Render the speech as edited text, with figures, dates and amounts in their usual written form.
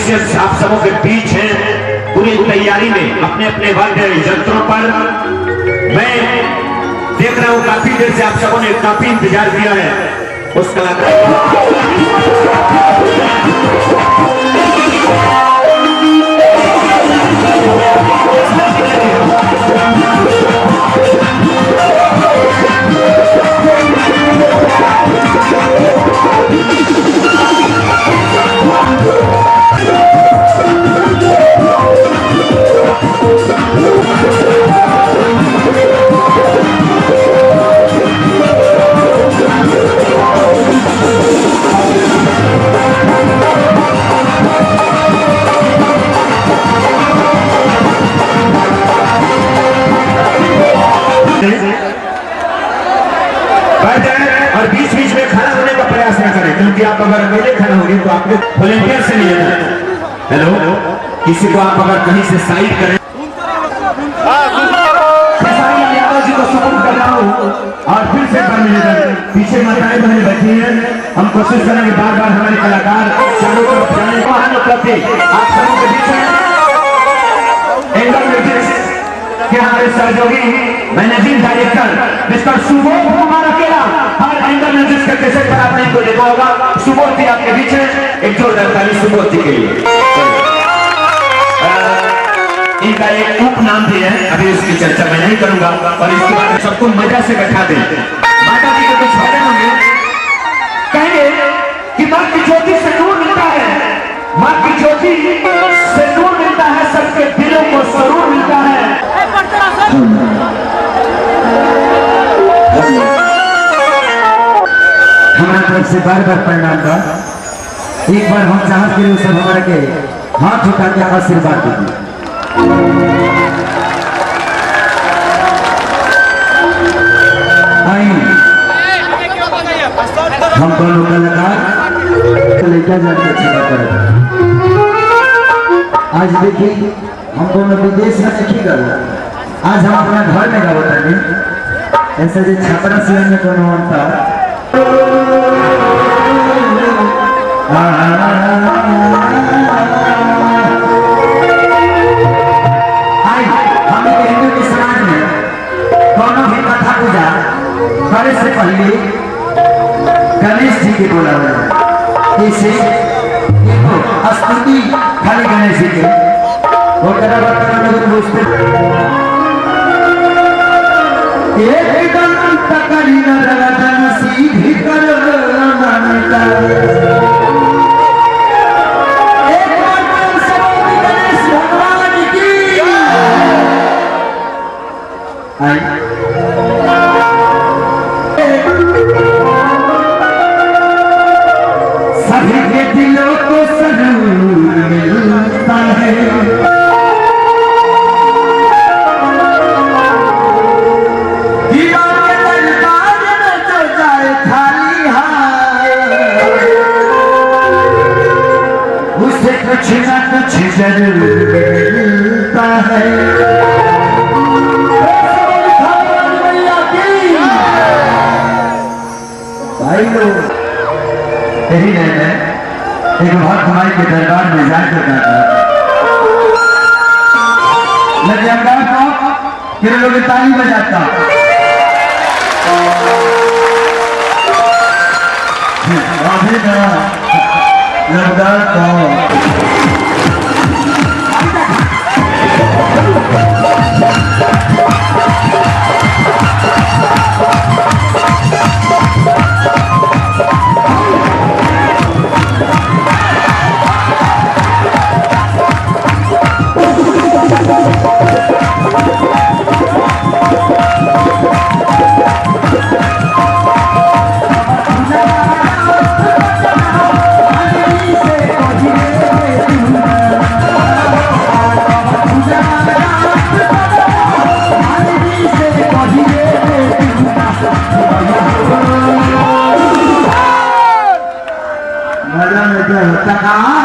Musicians आप सबों के बीच हैं पूरी तैयारी में अपने अपने वाद्य यंत्रों पर। मैं देख रहा हूं काफी देर से आप सबों ने काफी इंतजार किया है उस कलाकार। और बीच बीच में खड़ा होने का प्रयास न करें, क्योंकि आप अगर अकेले खड़े होंगे तो आपको वॉलंटियर से नहीं लेना। हेलो, किसी को आप अगर कहीं से साइड करें, यादव जी को सपोर्ट कर रहा हूँ और फिर से पीछे माताएं बहनें बैठी हैं। हम कोशिश करेंगे बार बार हमारे कलाकार चारों तरफ जाने को आप सबों के बीच के हमारे सहयोगी managing director mister Subodh Kumar अकेला हर एंगल म्यूजिक के कैसेट पर आपने इनको देखा होगा। सुबोध जी आपके बीच है, एक जोरदार ताली सुबोध जी के लिए। इनका एक उपनाम भी है, अभी उसकी चर्चा मैं नहीं करूंगा और इसके बाद सबको मजा से बैठा दें। माता जी के कुछ भजन होंगे, कहेंगे कि माँ की ज्योति से नूर मिलता है, माँ की ज्योति से नूर मिलता है, सबके दिलों को सरूर मिलता है। हमारे तरफ से बार बार प्रणाम का एक बार हम चाहत के लिए सब हमारे के हाथ उठा के आशीर्वाद दीजिए। हम दोनों कलाकार लेकर जाके सेवा करें। आज देखिए हम दोनों विदेश में नहीं कर, आज हम अपना घर में गावत है। ऐसे जो छपरा से में कोनो होता हिंदू के समाज में कोनो भी कथा पूजा करे से पहले गणेश जी के बोला इसे स्तुति खाली गणेश जी के वो एकदम तकड़ी न सीधी करो मानता सभी के दिलों को सरूर मिलता है। दीवार के दरबार में जो जाए खाली हाथ, उसे कुछ न कुछ जरूर मिलता है। यही है एक बहुत हमारे के दरबार में जाकर लगे अंगार को फिर लोग ताली बजाता लबदार को मजा में क्या होता है?